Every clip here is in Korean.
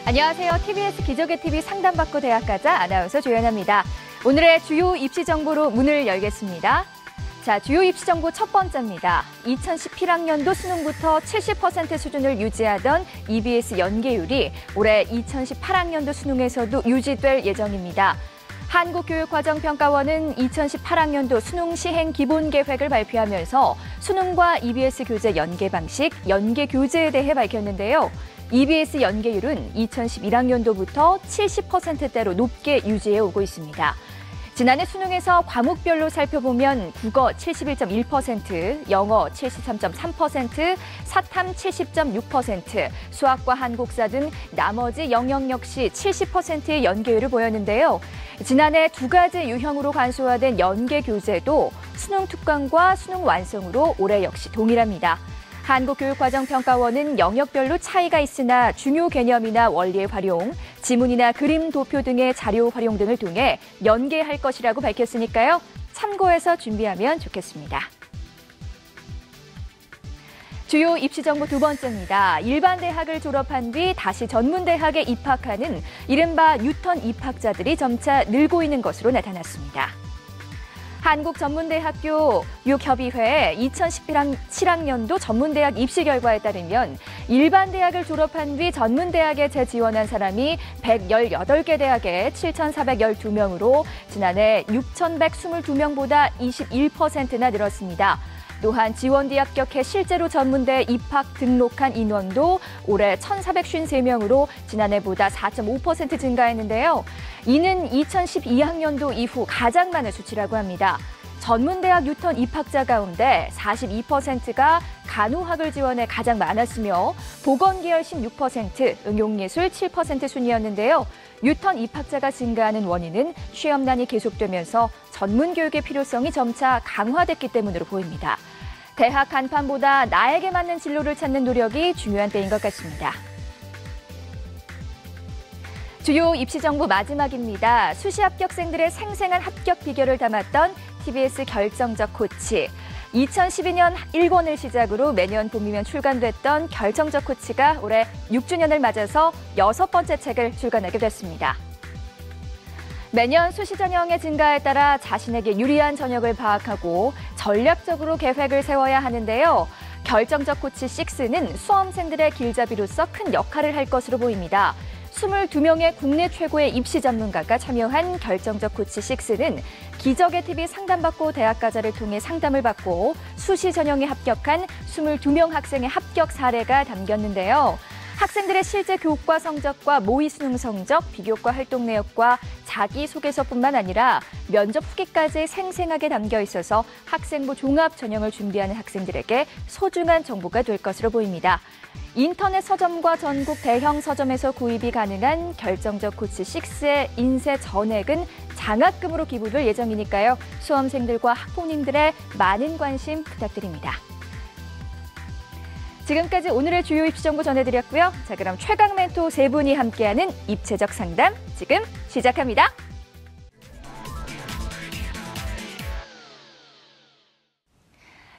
안녕하세요. TBS 기적의 TV 상담받고 대학가자 아나운서 조연아입니다. 오늘의 주요 입시 정보로 문을 열겠습니다. 자, 주요 입시 정보 첫 번째입니다. 2011학년도 수능부터 70% 수준을 유지하던 EBS 연계율이 올해 2018학년도 수능에서도 유지될 예정입니다. 한국교육과정평가원은 2018학년도 수능 시행 기본계획을 발표하면서 수능과 EBS 교재 연계 방식, 연계 교재에 대해 밝혔는데요. EBS 연계율은 2011학년도부터 70%대로 높게 유지해 오고 있습니다. 지난해 수능에서 과목별로 살펴보면 국어 71.1%, 영어 73.3%, 사탐 70.6%, 수학과 한국사 등 나머지 영역 역시 70%의 연계율을 보였는데요. 지난해 두 가지 유형으로 간소화된 연계 교재도 수능 특강과 수능 완성으로 올해 역시 동일합니다. 한국교육과정평가원은 영역별로 차이가 있으나 중요 개념이나 원리의 활용, 지문이나 그림, 도표 등의 자료 활용 등을 통해 연계할 것이라고 밝혔으니까요. 참고해서 준비하면 좋겠습니다. 주요 입시 정보 두 번째입니다. 일반 대학을 졸업한 뒤 다시 전문대학에 입학하는 이른바 유턴 입학자들이 점차 늘고 있는 것으로 나타났습니다. 한국전문대학교 육협의회 2017학년도 전문대학 입시 결과에 따르면 일반 대학을 졸업한 뒤 전문대학에 재지원한 사람이 118개 대학에 7,412명으로 지난해 6,122명보다 21%나 늘었습니다. 또한 지원 뒤 합격해 실제로 전문대에 입학 등록한 인원도 올해 1,453명으로 지난해보다 4.5% 증가했는데요. 이는 2012학년도 이후 가장 많은 수치라고 합니다. 전문대학 유턴 입학자 가운데 42%가 간호학을 지원해 가장 많았으며 보건계열 16%, 응용예술 7% 순이었는데요. 유턴 입학자가 증가하는 원인은 취업난이 계속되면서 전문교육의 필요성이 점차 강화됐기 때문으로 보입니다. 대학 간판보다 나에게 맞는 진로를 찾는 노력이 중요한 때인 것 같습니다. 주요 입시 정보 마지막입니다. 수시 합격생들의 생생한 합격 비결을 담았던 TBS 결정적 코치. 2012년 1권을 시작으로 매년 봄이면 출간됐던 결정적 코치가 올해 6주년을 맞아서 6번째 책을 출간하게 됐습니다. 매년 수시 전형의 증가에 따라 자신에게 유리한 전형을 파악하고 전략적으로 계획을 세워야 하는데요. 결정적 코치 6는 수험생들의 길잡이로서 큰 역할을 할 것으로 보입니다. 22명의 국내 최고의 입시 전문가가 참여한 결정적 코치 6는 기적의 TV 상담받고 대학가자를 통해 상담을 받고 수시 전형에 합격한 22명 학생의 합격 사례가 담겼는데요. 학생들의 실제 교과 성적과 모의 수능 성적, 비교과 활동 내역과 자기소개서뿐만 아니라 면접 후기까지 생생하게 담겨 있어서 학생부 종합 전형을 준비하는 학생들에게 소중한 정보가 될 것으로 보입니다. 인터넷 서점과 전국 대형 서점에서 구입이 가능한 결정적 코치 6의 인쇄 전액은 장학금으로 기부될 예정이니까요. 수험생들과 학부모님들의 많은 관심 부탁드립니다. 지금까지 오늘의 주요 입시 정보 전해드렸고요. 자, 그럼 최강 멘토 세 분이 함께하는 입체적 상담 지금 시작합니다.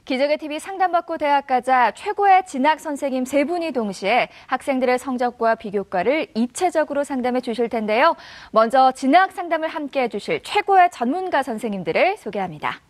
기적의 TV 상담받고 대학가자 최고의 진학 선생님 세 분이 동시에 학생들의 성적과 비교과를 입체적으로 상담해 주실 텐데요. 먼저 진학 상담을 함께해 주실 최고의 전문가 선생님들을 소개합니다.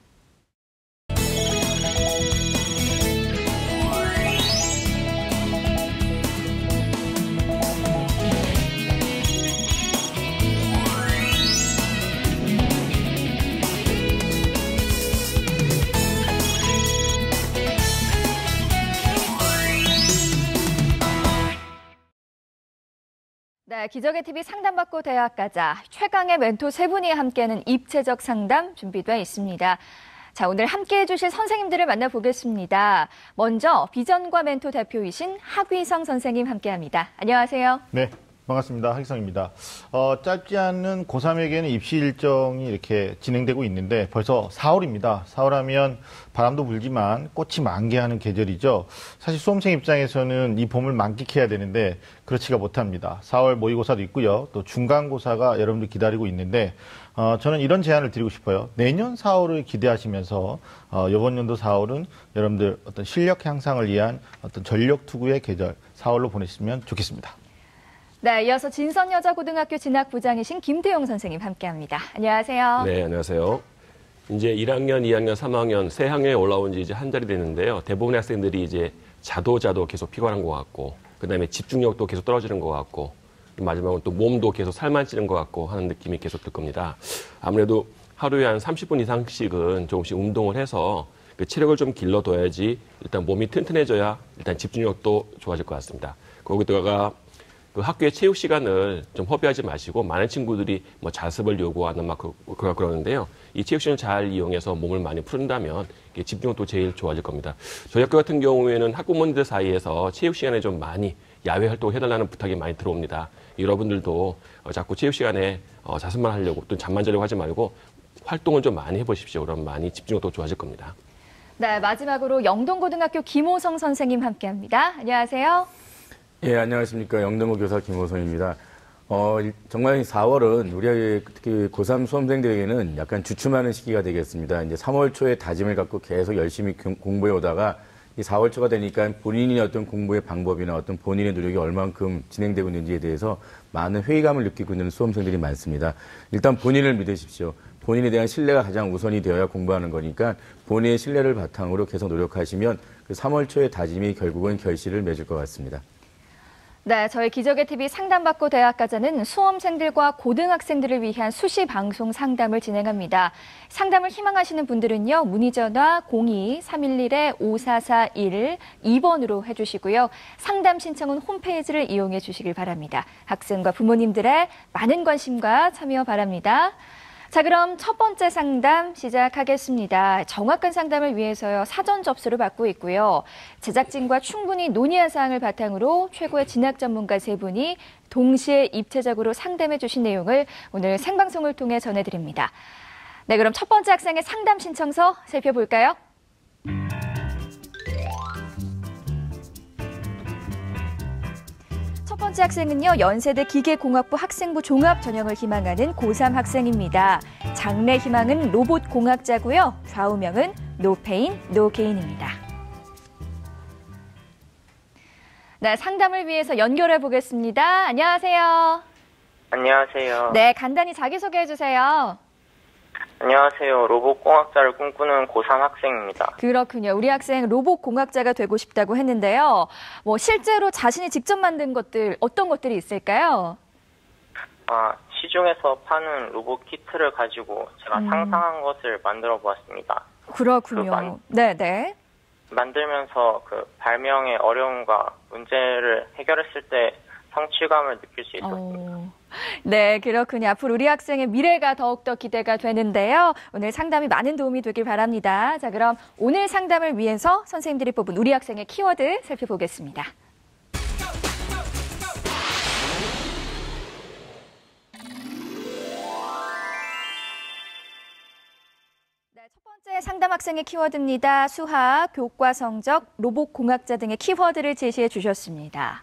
네, 기적의 TV 상담받고 대학가자 최강의 멘토 세 분이 함께하는 입체적 상담 준비되어 있습니다. 자, 오늘 함께해 주실 선생님들을 만나보겠습니다. 먼저 비전과 멘토 대표이신 하귀성 선생님 함께합니다. 안녕하세요. 네, 반갑습니다. 하기성입니다. 짧지 않은 고3에게는 입시 일정이 이렇게 진행되고 있는데 벌써 4월입니다. 4월 하면 바람도 불지만 꽃이 만개하는 계절이죠. 사실 수험생 입장에서는 이 봄을 만끽해야 되는데 그렇지가 못합니다. 4월 모의고사도 있고요. 또 중간고사가 여러분들 기다리고 있는데 저는 이런 제안을 드리고 싶어요. 내년 4월을 기대하시면서 이번 연도 4월은 여러분들 어떤 실력 향상을 위한 어떤 전력 투구의 계절 4월로 보내시면 좋겠습니다. 네, 이어서 진선여자고등학교 진학부장이신 김태용 선생님 함께합니다. 안녕하세요. 네, 안녕하세요. 이제 1학년, 2학년, 3학년 새 학년에 올라온 지 이제 한 달이 됐는데요. 대부분의 학생들이 이제 자도 계속 피곤한 것 같고, 그다음에 집중력도 계속 떨어지는 것 같고, 마지막으로 또 몸도 계속 살만 찌는 것 같고 하는 느낌이 계속 들 겁니다. 아무래도 하루에 한 30분 이상씩은 조금씩 운동을 해서 그 체력을 좀 길러둬야지 일단 몸이 튼튼해져야 일단 집중력도 좋아질 것 같습니다. 거기다가 그 학교의 체육 시간을 좀 허비하지 마시고 많은 친구들이 뭐 자습을 요구하는 막 그러는데요. 이 체육 시간을 잘 이용해서 몸을 많이 푼다면 집중력도 제일 좋아질 겁니다. 저희 학교 같은 경우에는 학부모님들 사이에서 체육 시간에 좀 많이 야외 활동을 해달라는 부탁이 많이 들어옵니다. 여러분들도 자꾸 체육 시간에 자습만 하려고 또 잠만 자려고 하지 말고 활동을 좀 많이 해보십시오. 그럼 많이 집중력도 좋아질 겁니다. 네, 마지막으로 영동고등학교 김호성 선생님 함께합니다. 안녕하세요. 예, 안녕하십니까. 영동고 교사 김호성입니다. 정말 4월은 우리 특히 고3 수험생들에게는 약간 주춤하는 시기가 되겠습니다. 이제 3월 초에 다짐을 갖고 계속 열심히 공부해 오다가 이 4월 초가 되니까 본인이 어떤 공부의 방법이나 어떤 본인의 노력이 얼만큼 진행되고 있는지에 대해서 많은 회의감을 느끼고 있는 수험생들이 많습니다. 일단 본인을 믿으십시오. 본인에 대한 신뢰가 가장 우선이 되어야 공부하는 거니까 본인의 신뢰를 바탕으로 계속 노력하시면 그 3월 초의 다짐이 결국은 결실을 맺을 것 같습니다. 네, 저희 기적의 TV 상담받고 대학가자는 수험생들과 고등학생들을 위한 수시 방송 상담을 진행합니다. 상담을 희망하시는 분들은요, 문의전화 02-311-5441 2번으로 해주시고요. 상담 신청은 홈페이지를 이용해 주시길 바랍니다. 학생과 부모님들의 많은 관심과 참여 바랍니다. 자, 그럼 첫 번째 상담 시작하겠습니다. 정확한 상담을 위해서요, 사전 접수를 받고 있고요. 제작진과 충분히 논의한 사항을 바탕으로 최고의 진학 전문가 세 분이 동시에 입체적으로 상담해 주신 내용을 오늘 생방송을 통해 전해드립니다. 네, 그럼 첫 번째 학생의 상담 신청서 살펴볼까요? 첫 번째 학생은요, 연세대 기계공학부 학생부 종합 전형을 희망하는 고3 학생입니다. 장래 희망은 로봇공학자고요. 좌우명은 노페인, 노게인입니다. 네, 상담을 위해서 연결해 보겠습니다. 안녕하세요. 안녕하세요. 네, 간단히 자기소개해 주세요. 안녕하세요. 로봇공학자를 꿈꾸는 고3 학생입니다. 그렇군요. 우리 학생 로봇공학자가 되고 싶다고 했는데요. 뭐 실제로 자신이 직접 만든 것들, 어떤 것들이 있을까요? 시중에서 파는 로봇 키트를 가지고 제가 상상한 것을 만들어 보았습니다. 그렇군요. 네네. 만들면서 그 발명의 어려움과 문제를 해결했을 때 성취감을 느낄 수 있었습니다. 네, 그렇군요. 앞으로 우리 학생의 미래가 더욱더 기대가 되는데요. 오늘 상담이 많은 도움이 되길 바랍니다. 자, 그럼 오늘 상담을 위해서 선생님들이 뽑은 우리 학생의 키워드 살펴보겠습니다. 네, 첫 번째 상담 학생의 키워드입니다. 수학, 교과 성적, 로봇공학자 등의 키워드를 제시해 주셨습니다.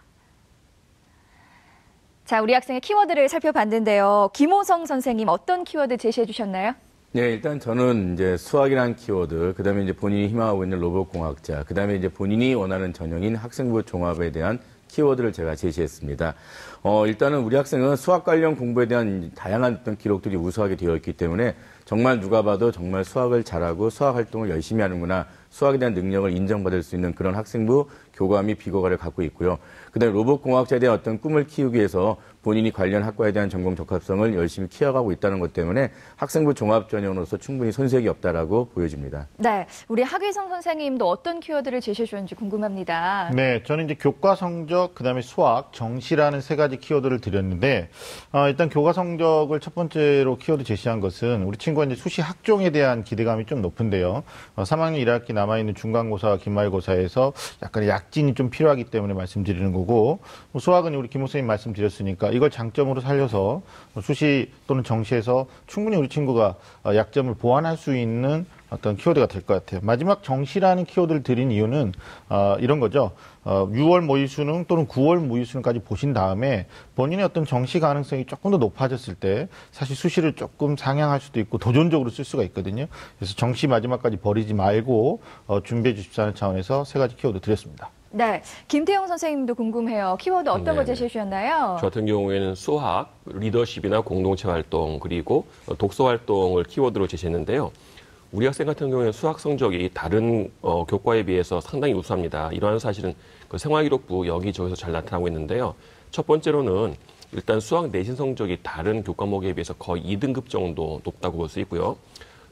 자, 우리 학생의 키워드를 살펴봤는데요. 김호성 선생님 어떤 키워드 제시해 주셨나요? 네, 일단 저는 이제 수학이라는 키워드, 그다음에 이제 본인이 희망하고 있는 로봇공학자, 그다음에 이제 본인이 원하는 전형인 학생부 종합에 대한 키워드를 제가 제시했습니다. 일단은 우리 학생은 수학 관련 공부에 대한 다양한 어떤 기록들이 우수하게 되어 있기 때문에 정말 누가 봐도 정말 수학을 잘하고 수학 활동을 열심히 하는구나, 수학에 대한 능력을 인정받을 수 있는 그런 학생부 교과미 비교과를 갖고 있고요. 그다음에 로봇공학자에 대한 어떤 꿈을 키우기 위해서 본인이 관련 학과에 대한 전공 적합성을 열심히 키워가고 있다는 것 때문에 학생부 종합 전형으로서 충분히 손색이 없다라고 보여집니다. 네, 우리 하기성 선생님도 어떤 키워드를 제시해 주셨는지 궁금합니다. 네, 저는 이제 교과 성적, 그다음에 수학, 정시라는 세 가지 키워드를 드렸는데 일단 교과 성적을 첫 번째로 키워드 제시한 것은 우리 친구가 이제 수시 학종에 대한 기대감이 좀 높은데요. 3학년 1학기 남아있는 중간고사와 기말고사에서 약간의 약진이 좀 필요하기 때문에 말씀드리는 거고, 수학은 우리 김 선생님 말씀드렸으니까 이걸 장점으로 살려서 수시 또는 정시에서 충분히 우리 친구가 약점을 보완할 수 있는 어떤 키워드가 될 것 같아요. 마지막 정시라는 키워드를 드린 이유는 이런 거죠. 6월 모의수능 또는 9월 모의수능까지 보신 다음에 본인의 어떤 정시 가능성이 조금 더 높아졌을 때 사실 수시를 조금 상향할 수도 있고 도전적으로 쓸 수가 있거든요. 그래서 정시 마지막까지 버리지 말고 준비해 주십사는 차원에서 세 가지 키워드 드렸습니다. 네, 김태용 선생님도 궁금해요. 키워드 어떤 걸 제시해 주셨나요? 저 같은 경우에는 수학, 리더십이나 공동체 활동, 그리고 독서 활동을 키워드로 제시했는데요. 우리 학생 같은 경우에는 수학 성적이 다른 교과에 비해서 상당히 우수합니다. 이러한 사실은 그 생활기록부 여기저기서 잘 나타나고 있는데요. 첫 번째로는 일단 수학 내신 성적이 다른 교과목에 비해서 거의 2등급 정도 높다고 볼 수 있고요.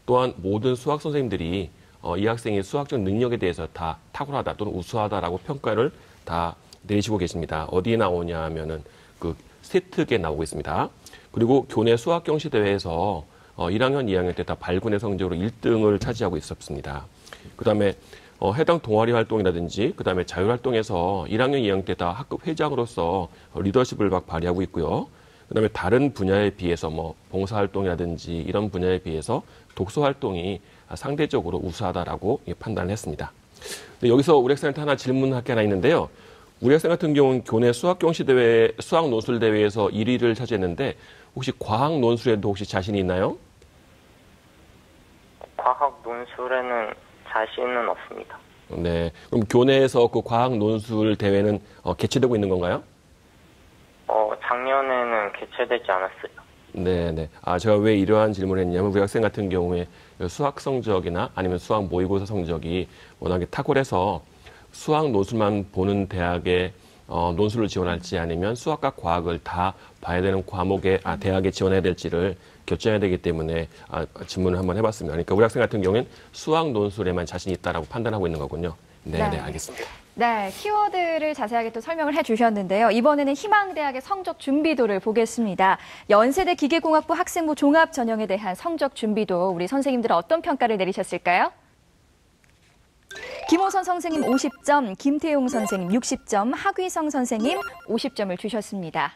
또한 모든 수학 선생님들이 이 학생의 수학적 능력에 대해서 다 탁월하다 또는 우수하다라고 평가를 다 내리시고 계십니다. 어디에 나오냐 하면은 그 세특에 나오고 있습니다. 그리고 교내 수학 경시 대회에서 1학년, 2학년 때 다 발군의 성적으로 1등을 차지하고 있었습니다. 그다음에 해당 동아리 활동이라든지 그다음에 자율 활동에서 1학년, 2학년 때 다 학급 회장으로서 리더십을 막 발휘하고 있고요. 그다음에 다른 분야에 비해서 뭐 봉사활동이라든지 이런 분야에 비해서 독서 활동이 상대적으로 우수하다라고 판단을 했습니다. 근데 여기서 우리 학생한테 하나 질문할 게 하나 있는데요. 우리 학생 같은 경우는 교내 수학 경시 대회, 수학 논술 대회에서 1위를 차지했는데 혹시 과학 논술에도 혹시 자신이 있나요? 과학 논술에는 자신은 없습니다. 네. 그럼 교내에서 그 과학 논술 대회는 개최되고 있는 건가요? 작년에는 개최되지 않았어요. 네네. 제가 왜 이러한 질문을 했냐면 우리 학생 같은 경우에 수학 성적이나 아니면 수학 모의고사 성적이 워낙에 탁월해서 수학 논술만 보는 대학에 논술을 지원할지 아니면 수학과 과학을 다 봐야 되는 과목에 대학에 지원해야 될지를 결정해야 되기 때문에 질문을 한번 해봤습니다. 그러니까 우리 학생 같은 경우에는 수학 논술에만 자신이 있다라고 판단하고 있는 거군요. 네, 알겠습니다. 네, 키워드를 자세하게 또 설명을 해주셨는데요. 이번에는 희망대학의 성적 준비도를 보겠습니다. 연세대 기계공학부 학생부 종합 전형에 대한 성적 준비도 우리 선생님들은 어떤 평가를 내리셨을까요? 김호선 선생님 50점, 김태용 선생님 60점, 하귀성 선생님 50점을 주셨습니다.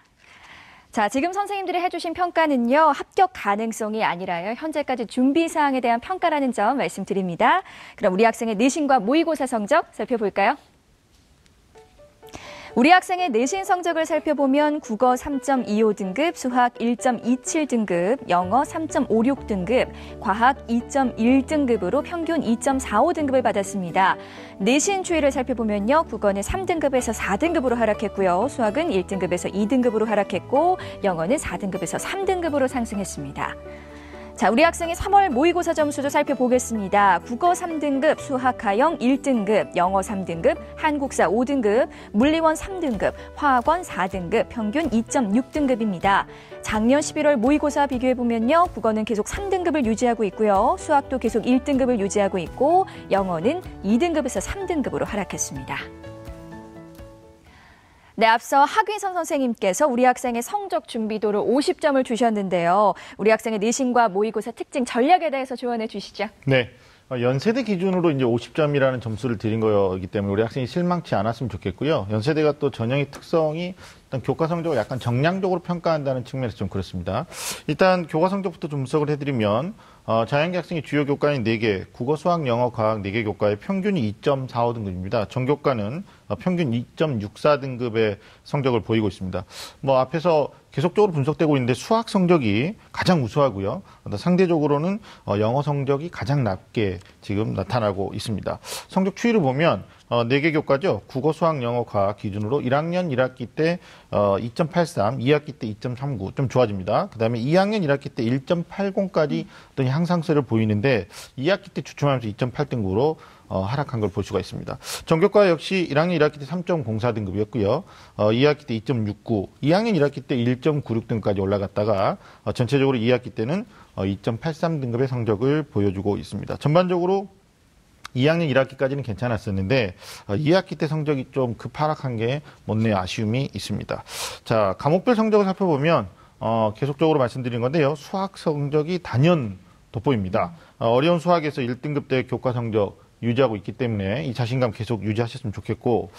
자, 지금 선생님들이 해주신 평가는요, 합격 가능성이 아니라요, 현재까지 준비사항에 대한 평가라는 점 말씀드립니다. 그럼 우리 학생의 내신과 모의고사 성적 살펴볼까요? 우리 학생의 내신 성적을 살펴보면 국어 3.25등급, 수학 1.27등급, 영어 3.56등급, 과학 2.1등급으로 평균 2.45등급을 받았습니다. 내신 추이를 살펴보면요. 국어는 3등급에서 4등급으로 하락했고요. 수학은 1등급에서 2등급으로 하락했고, 영어는 4등급에서 3등급으로 상승했습니다. 자, 우리 학생의 3월 모의고사 점수도 살펴보겠습니다. 국어 3등급, 수학 하영 1등급, 영어 3등급, 한국사 5등급, 물리원 3등급, 화학원 4등급, 평균 2.6등급입니다. 작년 11월 모의고사 비교해보면요. 국어는 계속 3등급을 유지하고 있고요. 수학도 계속 1등급을 유지하고 있고, 영어는 2등급에서 3등급으로 하락했습니다. 네, 앞서 하귀선 선생님께서 우리 학생의 성적 준비도를 50점을 주셨는데요. 우리 학생의 내신과 모의고사 특징 전략에 대해서 조언해 주시죠. 네. 연세대 기준으로 이제 50점이라는 점수를 드린 거이기 때문에 우리 학생이 실망치 않았으면 좋겠고요. 연세대가 또 전형의 특성이 일단 교과 성적을 약간 정량적으로 평가한다는 측면에서 좀 그렇습니다. 일단 교과 성적부터 좀 분석을 해드리면 자연계 학생의 주요 교과인 4개, 국어, 수학, 영어, 과학 4개 교과의 평균이 2.45등급입니다. 전교과는 평균 2.64등급의 성적을 보이고 있습니다. 앞에서 계속적으로 분석되고 있는데 수학 성적이 가장 우수하고요. 상대적으로는 영어 성적이 가장 낮게 지금 나타나고 있습니다. 성적 추이를 보면 4개 교과죠. 국어, 수학, 영어, 과학 기준으로 1학년 1학기 때 2.83, 2학기 때 2.39 좀 좋아집니다. 그다음에 2학년 1학기 때 1.80까지 어떤 향상세를 보이는데 2학기 때 주춤하면서 2.8등급으로 하락한 걸 볼 수가 있습니다. 전교과 역시 1학년 1학기 때 3.04등급이었고요. 2학기 때 2.69, 2학년 1학기 때 1.96등까지 올라갔다가 전체적으로 2학기 때는 2.83등급의 성적을 보여주고 있습니다. 전반적으로 2학년 1학기까지는 괜찮았었는데 2학기 때 성적이 좀 급하락한 게 못내 아쉬움이 있습니다. 자, 과목별 성적을 살펴보면 계속적으로 말씀드린 건데요. 수학 성적이 단연 돋보입니다. 어려운 수학에서 1등급대 교과 성적 유지하고 있기 때문에 이 자신감 계속 유지하셨으면 좋겠고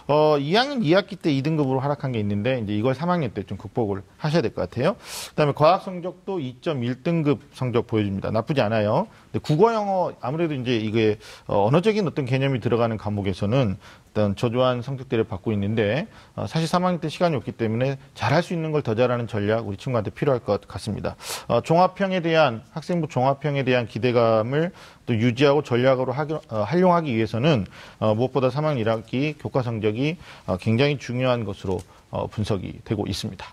2학년 2학기 때 2등급으로 하락한 게 있는데 이제 이걸 3학년 때 좀 극복을 하셔야 될 것 같아요. 그다음에 과학 성적도 2.1등급 성적 보여줍니다. 나쁘지 않아요. 근데 국어, 영어 아무래도 이제 이게 언어적인 어떤 개념이 들어가는 과목에서는 어떤 저조한 성적들을 받고 있는데 사실 3학년 때 시간이 없기 때문에 잘할 수 있는 걸 더 잘하는 전략 우리 친구한테 필요할 것 같습니다. 종합형에 대한 학생부 종합형에 대한 기대감을 또 유지하고 전략으로 활용하기 위해서는 무엇보다 3학년 1학기 교과 성적이 굉장히 중요한 것으로 분석이 되고 있습니다.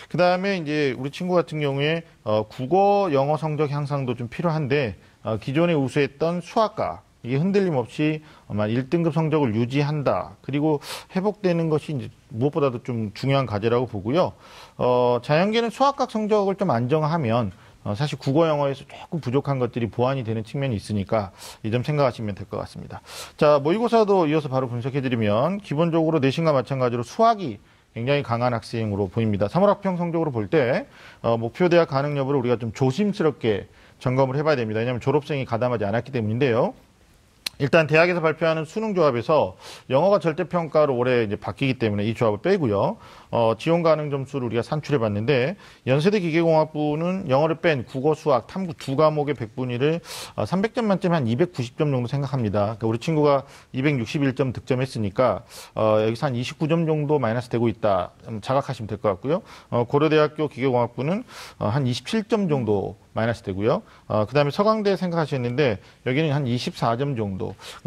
그 다음에 이제 우리 친구 같은 경우에 국어, 영어 성적 향상도 좀 필요한데 기존에 우수했던 수학과 이게 흔들림 없이 1등급 성적을 유지한다. 그리고 회복되는 것이 이제 무엇보다도 좀 중요한 과제라고 보고요. 자연계는 수학과 성적을 좀 안정하면 사실 국어, 영어에서 조금 부족한 것들이 보완이 되는 측면이 있으니까 이 점 생각하시면 될 것 같습니다. 자, 모의고사도 이어서 바로 분석해드리면 기본적으로 내신과 마찬가지로 수학이 굉장히 강한 학생으로 보입니다. 3월 학평 성적으로 볼 때 목표 대학 가능 여부를 우리가 좀 조심스럽게 점검을 해봐야 됩니다. 왜냐하면 졸업생이 가담하지 않았기 때문인데요. 일단 대학에서 발표하는 수능 조합에서 영어가 절대평가로 올해 이제 바뀌기 때문에 이 조합을 빼고요. 지원 가능 점수를 우리가 산출해 봤는데 연세대 기계공학부는 영어를 뺀 국어, 수학, 탐구 두 과목의 100분위를 300점 만점에 한 290점 정도 생각합니다. 그러니까 우리 친구가 261점 득점했으니까 여기서 한 29점 정도 마이너스 되고 있다. 자각하시면 될 것 같고요. 고려대학교 기계공학부는 한 27점 정도 마이너스 되고요. 그 다음에 서강대 생각하셨는데 여기는 한 24점 정도.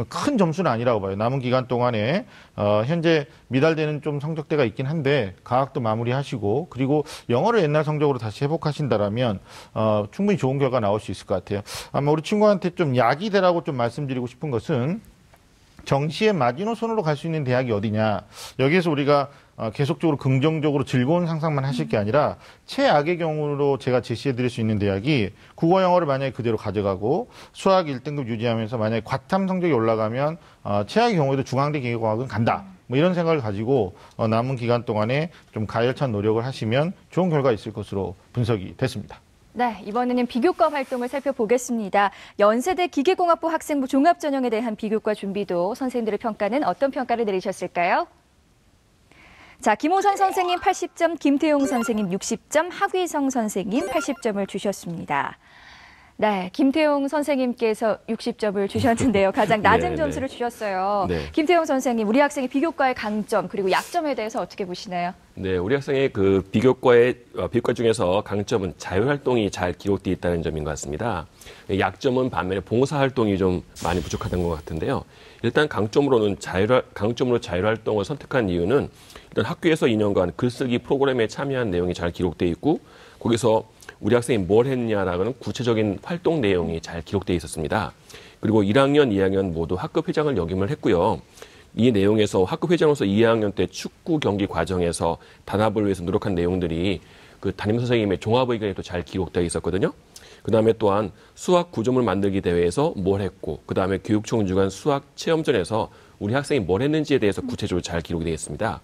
큰 점수는 아니라고 봐요. 남은 기간 동안에 현재 미달되는 좀 성적대가 있긴 한데 과학도 마무리하시고 그리고 영어를 옛날 성적으로 다시 회복하신다라면 충분히 좋은 결과 나올 수 있을 것 같아요. 아마 우리 친구한테 좀 약이 되라고 좀 말씀드리고 싶은 것은 정시의 마지노선으로 갈 수 있는 대학이 어디냐. 여기에서 우리가 계속적으로 긍정적으로 즐거운 상상만 하실 게 아니라 최악의 경우로 제가 제시해 드릴 수 있는 대학이 국어 영어를 만약에 그대로 가져가고 수학 1등급 유지하면서 만약에 과탐 성적이 올라가면 최악의 경우에도 중앙대 기계공학은 간다. 뭐 이런 생각을 가지고 남은 기간 동안에 좀 가열찬 노력을 하시면 좋은 결과 있을 것으로 분석이 됐습니다. 네, 이번에는 비교과 활동을 살펴보겠습니다. 연세대 기계공학부 학생부 종합전형에 대한 비교과 준비도 선생님들의 평가는 어떤 평가를 내리셨을까요? 자, 김호성 선생님 80점, 김태용 선생님 60점, 하귀성 선생님 80점을 주셨습니다. 네, 김태용 선생님께서 60점을 주셨는데요. 가장 낮은 점수를 주셨어요. 네. 김태용 선생님, 우리 학생의 비교과의 강점 그리고 약점에 대해서 어떻게 보시나요? 네, 우리 학생의 그 비교과 중에서 강점은 자율활동이 잘 기록되어 있다는 점인 것 같습니다. 약점은 반면에 봉사활동이 좀 많이 부족하던 것 같은데요. 일단 강점으로 자율활동을 선택한 이유는 일단 학교에서 2년간 글쓰기 프로그램에 참여한 내용이 잘 기록되어 있고 거기서 우리 학생이 뭘 했냐라는 구체적인 활동 내용이 잘 기록되어 있었습니다. 그리고 1학년, 2학년 모두 학급회장을 역임을 했고요. 이 내용에서 학급회장으로서 2학년 때 축구 경기 과정에서 단합을 위해서 노력한 내용들이 그 담임 선생님의 종합의견에도 잘 기록되어 있었거든요. 그 다음에 또한 수학 구조물 만들기 대회에서 뭘 했고, 그 다음에 교육청 주관 수학 체험전에서 우리 학생이 뭘 했는지에 대해서 구체적으로 잘 기록이 되어 있습니다.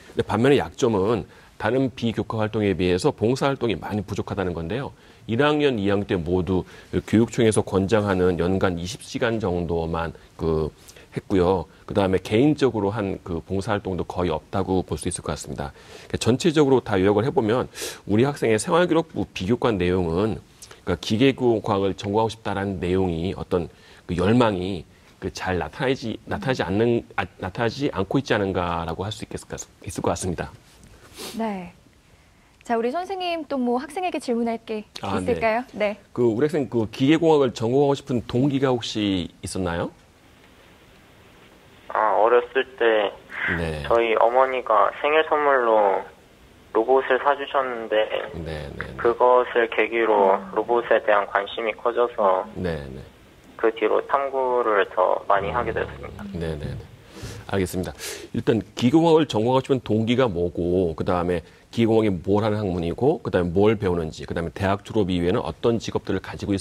근데 반면에 약점은 다른 비교과 활동에 비해서 봉사활동이 많이 부족하다는 건데요. 1학년, 2학년 때 모두 교육청에서 권장하는 연간 20시간 정도만 했고요. 그 다음에 개인적으로 한 그 봉사활동도 거의 없다고 볼 수 있을 것 같습니다. 그러니까 전체적으로 다 요약을 해보면 우리 학생의 생활기록부 비교과 내용은 그러니까 기계공학을 전공하고 싶다라는 내용이 어떤 그 열망이 잘 나타나지 않고 있지 않은가라고 할 수 있을 것 같습니다. 네. 자, 우리 선생님 또 뭐 학생에게 질문할 게 있을까요? 네. 우리 학생 기계공학을 전공하고 싶은 동기가 혹시 있었나요? 어렸을 때 네. 저희 어머니가 생일 선물로 로봇을 사주셨는데 그것을 계기로 로봇에 대한 관심이 커져서 그 뒤로 탐구를 더 많이 하게 되었습니다. 네네. 알겠습니다. 일단 기계공학을 전공하고 싶은 동기가 뭐고, 그 다음에 기계공학이 뭘 하는 학문이고, 그 다음에 뭘 배우는지, 그 다음에 대학 졸업 이후에는 어떤 직업들을 가질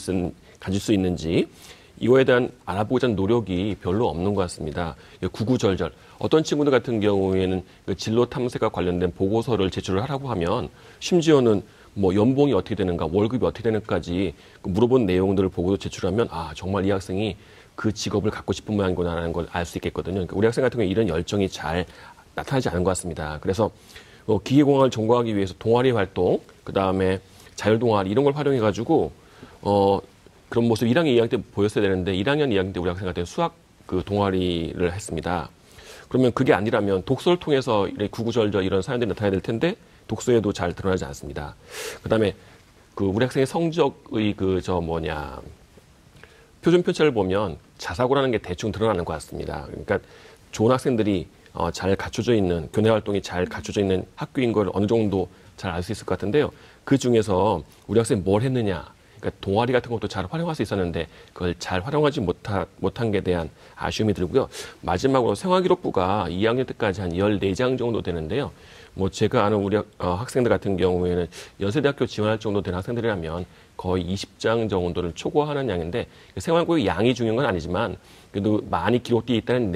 수 있는지 이거에 대한 알아보고자 하는 노력이 별로 없는 것 같습니다. 구구절절. 어떤 친구들 같은 경우에는 그 진로 탐색과 관련된 보고서를 제출을 하라고 하면 심지어는 뭐 연봉이 어떻게 되는가, 월급이 어떻게 되는가까지 물어본 내용들을 보고서 제출하면 정말 이 학생이 그 직업을 갖고 싶은 모양이구나라는 걸 알 수 있겠거든요. 그러니까 우리 학생 같은 경우에 이런 열정이 잘 나타나지 않은 것 같습니다. 그래서 기계공학을 전공하기 위해서 동아리 활동, 그 다음에 자율동아리 이런 걸 활용해가지고 그런 모습 1학년, 2학년 때 보였어야 되는데 1학년, 2학년 때 우리 학생한테 수학 그 동아리를 했습니다. 그러면 그게 아니라면 독서를 통해서 구구절절 이런 사연들이 나타나야 될 텐데 독서에도 잘 드러나지 않습니다. 그다음에 그 우리 학생의 성적의 표준 편차를 보면 자사고라는 게 대충 드러나는 것 같습니다. 그러니까 좋은 학생들이 잘 갖춰져 있는 교내 활동이 잘 갖춰져 있는 학교인 걸 어느 정도 잘 알 수 있을 것 같은데요. 그 중에서 우리 학생이 뭘 했느냐, 그러니까 동아리 같은 것도 잘 활용할 수 있었는데 그걸 잘 활용하지 못한 게 대한 아쉬움이 들고요. 마지막으로 생활기록부가 2학년 때까지 한 14장 정도 되는데요. 뭐 제가 아는 우리 학생들 같은 경우에는 연세대학교 지원할 정도 되는 학생들이라면 거의 20장 정도를 초과하는 양인데 생활기록의 양이 중요한 건 아니지만 그래도 많이 기록되어 있다는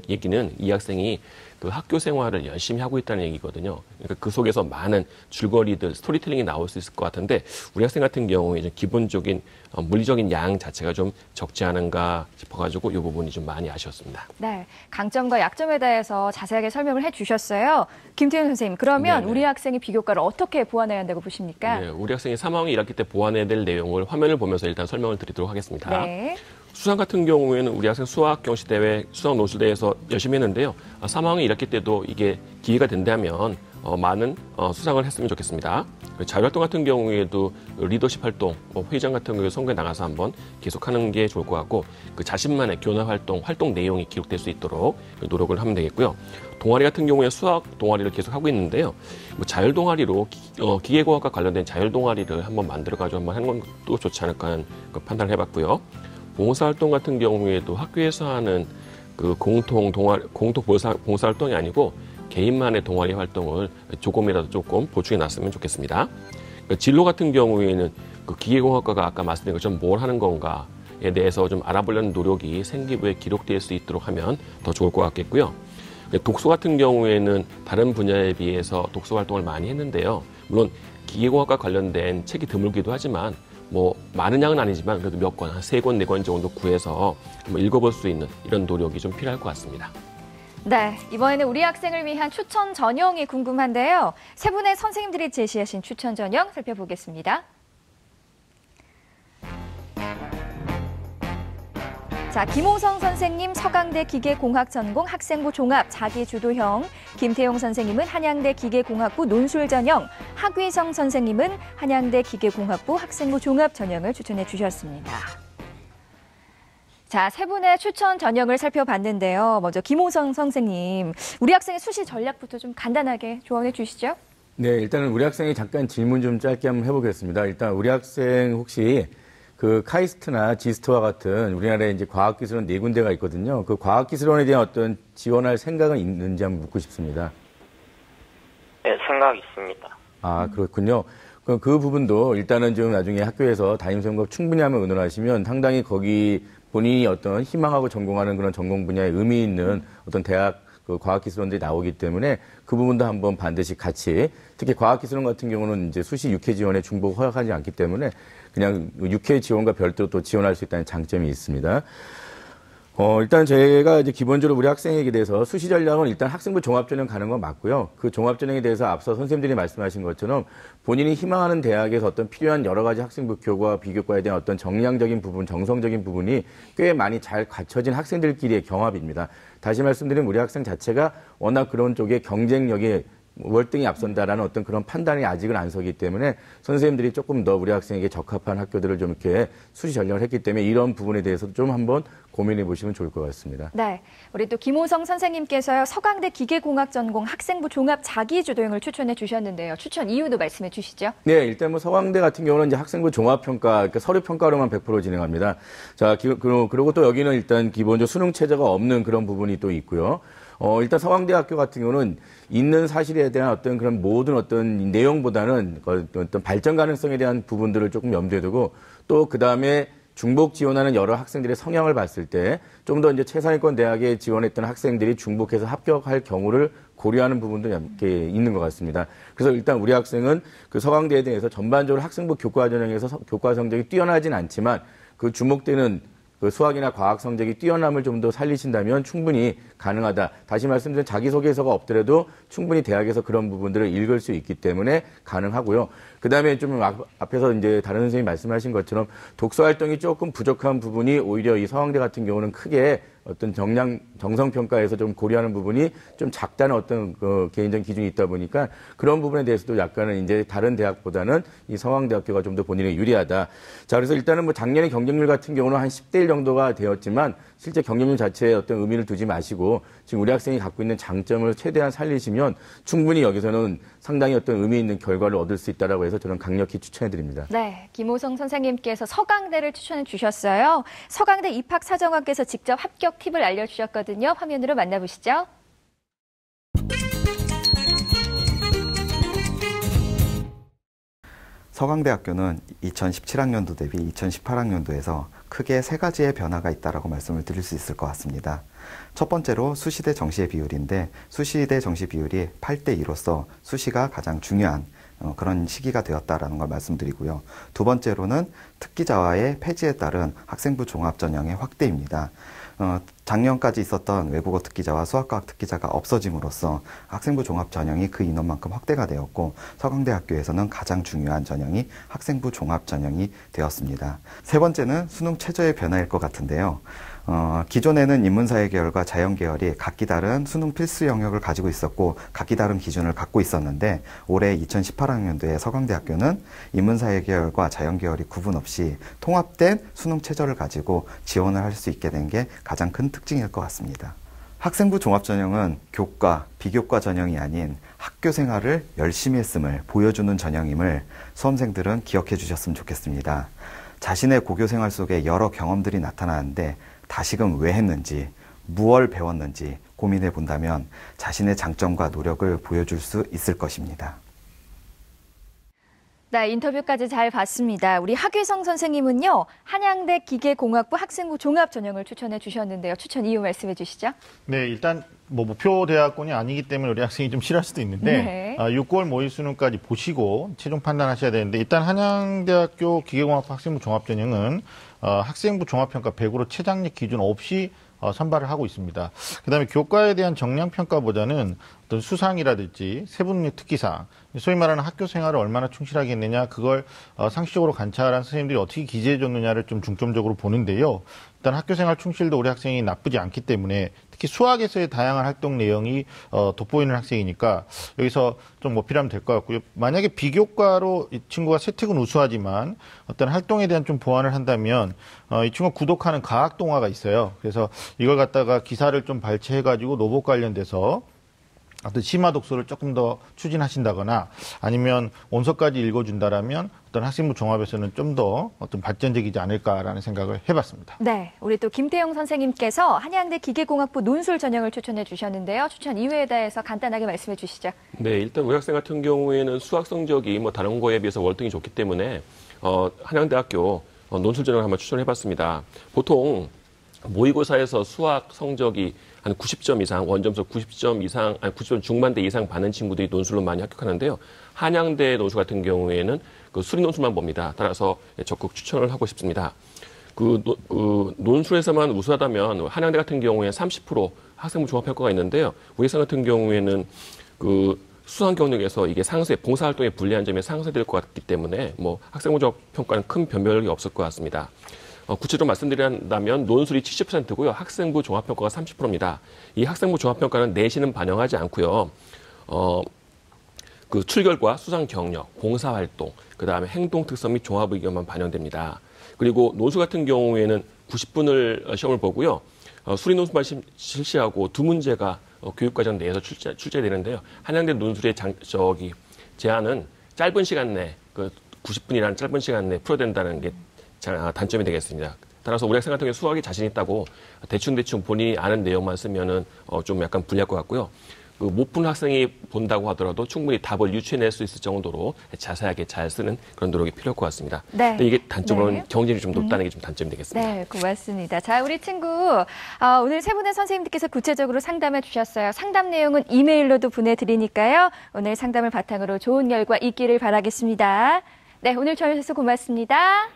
얘기는 이 학생이 그 학교 생활을 열심히 하고 있다는 얘기거든요. 그러니까 그 속에서 많은 줄거리들, 스토리텔링이 나올 수 있을 것 같은데 우리 학생 같은 경우에 이제 기본적인 물리적인 양 자체가 좀 적지 않은가 싶어가지고 이 부분이 좀 많이 아쉬웠습니다. 네, 강점과 약점에 대해서 자세하게 설명을 해주셨어요. 김태훈 선생님, 그러면 네네. 우리 학생이 비교과를 어떻게 보완해야 한다고 보십니까? 네, 우리 학생이 3학년 1학기 때 보완해야 될 내용을 화면을 보면서 일단 설명을 드리도록 하겠습니다. 네. 수상 같은 경우에는 우리 학생 수학 경시대회, 수학 논술대회에서 열심히 했는데요. 3학년 1학기 때도 이게 기회가 된다면 많은 수상을 했으면 좋겠습니다. 자율활동 같은 경우에도 리더십 활동, 회의장 같은 경우에 선거에 나가서 한번 계속하는 게 좋을 것 같고 그 자신만의 교내 활동 내용이 기록될 수 있도록 노력을 하면 되겠고요. 동아리 같은 경우에 수학 동아리를 계속 하고 있는데요. 자율 동아리로 기계공학과 관련된 자율 동아리를 한번 만들어가지고 한번 하는 것도 좋지 않을까 하는 판단을 해봤고요. 봉사활동 같은 경우에도 학교에서 하는 그 공통 봉사활동이 아니고 개인만의 동아리 활동을 조금 보충해 놨으면 좋겠습니다. 진로 같은 경우에는 그 기계공학과가 아까 말씀드린 것처럼 뭘 하는 건가에 대해서 좀 알아보려는 노력이 생기부에 기록될 수 있도록 하면 더 좋을 것 같겠고요. 독서 같은 경우에는 다른 분야에 비해서 독서 활동을 많이 했는데요. 물론 기계공학과 관련된 책이 드물기도 하지만 많은 양은 아니지만 그래도 몇 권, 한 3권, 4권 정도 구해서 한번 읽어볼 수 있는 이런 노력이 좀 필요할 것 같습니다. 네, 이번에는 우리 학생을 위한 추천 전형이 궁금한데요. 세 분의 선생님들이 제시하신 추천 전형 살펴보겠습니다. 자, 김호성 선생님 서강대 기계공학 전공 학생부 종합 자기주도형, 김태용 선생님은 한양대 기계공학부 논술 전형, 하귀성 선생님은 한양대 기계공학부 학생부 종합 전형을 추천해 주셨습니다. 자, 세 분의 추천 전형을 살펴봤는데요. 먼저 김호성 선생님, 우리 학생의 수시 전략부터 좀 간단하게 조언해 주시죠. 네, 일단은 우리 학생이 잠깐 질문 좀 짧게 한번 해보겠습니다. 일단 우리 학생 혹시 그 카이스트나 지스트와 같은 우리나라에 이제 과학기술원 4군데가 있거든요. 그 과학기술원에 대한 어떤 지원할 생각은 있는지 한번 묻고 싶습니다. 네, 생각 있습니다. 아, 그렇군요. 그 부분도 일단은 좀 나중에 학교에서 담임선생님과 충분히 한번 의논하시면 상당히 거기 본인이 어떤 희망하고 전공하는 그런 전공 분야에 의미 있는 어떤 대학 그 과학기술원들이 나오기 때문에 그 부분도 한번 반드시 같이, 특히 과학기술원 같은 경우는 이제 수시 6회 지원에 중복 허락하지 않기 때문에 그냥 6회 지원과 별도로 또 지원할 수 있다는 장점이 있습니다. 일단 제가 이제 기본적으로 우리 학생에게 대해서 수시 전략은 일단 학생부 종합전형 가는 건 맞고요. 그 종합전형에 대해서 앞서 선생님들이 말씀하신 것처럼 본인이 희망하는 대학에서 어떤 필요한 여러 가지 학생부 교과, 비교과에 대한 어떤 정량적인 부분, 정성적인 부분이 꽤 많이 잘 갖춰진 학생들끼리의 경합입니다. 다시 말씀드리면 우리 학생 자체가 워낙 그런 쪽에 경쟁력이 월등히 앞선다라는 어떤 그런 판단이 아직은 안 서기 때문에 선생님들이 조금 더 우리 학생에게 적합한 학교들을 좀 이렇게 수시 전형을 했기 때문에 이런 부분에 대해서 좀 한번 고민해 보시면 좋을 것 같습니다. 네, 우리 또 김호성 선생님께서요, 서강대 기계공학 전공 학생부 종합 자기주도형을 추천해 주셨는데요. 추천 이유도 말씀해 주시죠. 네, 일단 서강대 같은 경우는 이제 학생부 종합평가, 그러니까 서류평가로만 100% 진행합니다. 자, 그리고 또 여기는 일단 기본적으로 수능 체제가 없는 그런 부분이 또 있고요. 일단 서강대학교 같은 경우는 있는 사실에 대한 어떤 그런 모든 어떤 내용보다는 어떤 발전 가능성에 대한 부분들을 조금 염두에 두고 또 그 다음에 중복 지원하는 여러 학생들의 성향을 봤을 때 좀 더 이제 최상위권 대학에 지원했던 학생들이 중복해서 합격할 경우를 고려하는 부분도 이렇게 있는 것 같습니다. 그래서 일단 우리 학생은 그 서강대에 대해서 전반적으로 학생부 교과 전형에서 교과 성적이 뛰어나진 않지만 그 주목되는 그 수학이나 과학 성적이 뛰어남을 좀 더 살리신다면 충분히 가능하다. 다시 말씀드린 자기소개서가 없더라도 충분히 대학에서 그런 부분들을 읽을 수 있기 때문에 가능하고요. 그다음에 좀 앞에서 이제 다른 선생님이 말씀하신 것처럼 독서 활동이 조금 부족한 부분이 오히려 이 서강대 같은 경우는 크게 어떤 정성 평가에서 좀 고려하는 부분이 좀 작다는 어떤 그 개인적인 기준이 있다 보니까 그런 부분에 대해서도 약간은 이제 다른 대학보다는 이 서강대학교가 좀 더 본인에게 유리하다. 자, 그래서 일단은 뭐 작년에 경쟁률 같은 경우는 한 10대 1 정도가 되었지만 실제 경쟁률 자체에 어떤 의미를 두지 마시고 지금 우리 학생이 갖고 있는 장점을 최대한 살리시면 충분히 여기서는 상당히 어떤 의미 있는 결과를 얻을 수 있다라고 해서 저는 강력히 추천해 드립니다. 네, 김호성 선생님께서 서강대를 추천해 주셨어요. 서강대 입학사정관께서 직접 합격 팁을 알려주셨거든요. 화면으로 만나보시죠. 서강대학교는 2017학년도 대비 2018학년도에서 크게 세 가지의 변화가 있다라고 말씀을 드릴 수 있을 것 같습니다. 첫 번째로 수시 대 정시의 비율인데 수시 대 정시 비율이 8대 2로서 수시가 가장 중요한 그런 시기가 되었다라는 걸 말씀드리고요. 두 번째로는 특기자와의 폐지에 따른 학생부 종합 전형의 확대입니다. 작년까지 있었던 외국어 특기자와 수학과학 특기자가 없어짐으로써 학생부 종합 전형이 그 인원만큼 확대가 되었고 서강대학교에서는 가장 중요한 전형이 학생부 종합 전형이 되었습니다. 세 번째는 수능 최저의 변화일 것 같은데요. 기존에는 인문사회 계열과 자연 계열이 각기 다른 수능 필수 영역을 가지고 있었고 각기 다른 기준을 갖고 있었는데 올해 2018학년도에 서강대학교는 인문사회 계열과 자연 계열이 구분 없이 통합된 수능 최저를 가지고 지원을 할 수 있게 된 게 가장 큰 특징일 것 같습니다. 학생부 종합전형은 교과, 비교과 전형이 아닌 학교 생활을 열심히 했음을 보여주는 전형임을 수험생들은 기억해 주셨으면 좋겠습니다. 자신의 고교 생활 속에 여러 경험들이 나타나는데 다시금 왜 했는지, 무엇을 배웠는지 고민해 본다면 자신의 장점과 노력을 보여줄 수 있을 것입니다. 네, 인터뷰까지 잘 봤습니다. 우리 하규성 선생님은요, 한양대 기계공학부 학생부 종합 전형을 추천해 주셨는데요. 추천 이유 말씀해 주시죠. 네, 일단 뭐 목표 대학군이 아니기 때문에 우리 학생이 좀 싫어할 수도 있는데 네. 6개월 모의 수능까지 보시고 최종 판단하셔야 되는데 일단 한양대학교 기계공학부 학생부 종합 전형은 학생부 종합평가 100으로 최장력 기준 없이 선발을 하고 있습니다. 그다음에 교과에 대한 정량평가보다는 어떤 수상이라든지 세부능력 특기사항, 소위 말하는 학교 생활을 얼마나 충실하게 했느냐, 그걸 상식적으로 관찰한 선생님들이 어떻게 기재해 줬느냐를 좀 중점적으로 보는데요. 일단 학교 생활 충실도 우리 학생이 나쁘지 않기 때문에 특히 수학에서의 다양한 활동 내용이 돋보이는 학생이니까 여기서 좀 어필하면 될 것 같고요. 만약에 비교과로 이 친구가 세특은 우수하지만 어떤 활동에 대한 좀 보완을 한다면 이 친구가 구독하는 과학 동화가 있어요. 그래서 이걸 갖다가 기사를 좀 발췌해가지고 로봇 관련돼서 어떤 심화 독서를 조금 더 추진하신다거나 아니면 원서까지 읽어준다라면 어떤 학생부 종합에서는 좀 더 어떤 발전적이지 않을까라는 생각을 해봤습니다. 네, 우리 또 김태용 선생님께서 한양대 기계공학부 논술 전형을 추천해 주셨는데요. 추천 이유에 대해서 간단하게 말씀해 주시죠. 네, 일단 우리 학생 같은 경우에는 수학 성적이 뭐 다른 거에 비해서 월등히 좋기 때문에 한양대학교 논술 전형을 한번 추천해봤습니다. 보통 모의고사에서 수학 성적이 한 90점 이상, 원점수 90점 이상, 아니 90점 중반대 이상 받는 친구들이 논술로 많이 합격하는데요. 한양대 논술 같은 경우에는 그 수리 논술만 봅니다. 따라서 적극 추천을 하고 싶습니다. 논술에서만 우수하다면 한양대 같은 경우에 30% 학생부 종합평가가 있는데요. 우리 학생 같은 경우에는 그 수상 경력에서 이게 봉사활동에 불리한 점이 상쇄될 것 같기 때문에 뭐 학생부 종합평가는 큰 변별력이 없을 것 같습니다. 구체적으로 말씀드린다면 논술이 70%고요. 학생부 종합평가가 30%입니다. 이 학생부 종합평가는 내신은 반영하지 않고요. 그 출결과 수상 경력, 봉사활동, 그다음에 행동 특성 및 종합 의견만 반영됩니다. 그리고 논술 같은 경우에는 90분을 시험을 보고요. 수리 논술만 실시하고 2문제가 교육과정 내에서 출제되는데요. 한양대 논술의 제한은 짧은 시간 내, 90분이라는 짧은 시간 내에 풀어야 된다는 게 단점이 되겠습니다. 따라서 우리 학생 같은 경우 수학이 자신 있다고 대충 본인이 아는 내용만 쓰면은 좀 약간 불리할 것 같고요. 못 푼 학생이 본다고 하더라도 충분히 답을 유추해낼 수 있을 정도로 자세하게 잘 쓰는 그런 노력이 필요할 것 같습니다. 네. 근데 이게 단점으로는 네. 경쟁률이 좀 높다는 게 좀 단점이 되겠습니다. 네, 고맙습니다. 자, 우리 친구 오늘 세 분의 선생님들께서 구체적으로 상담해 주셨어요. 상담 내용은 이메일로도 보내드리니까요. 오늘 상담을 바탕으로 좋은 결과 있기를 바라겠습니다. 네, 오늘 저희 주셔서 고맙습니다.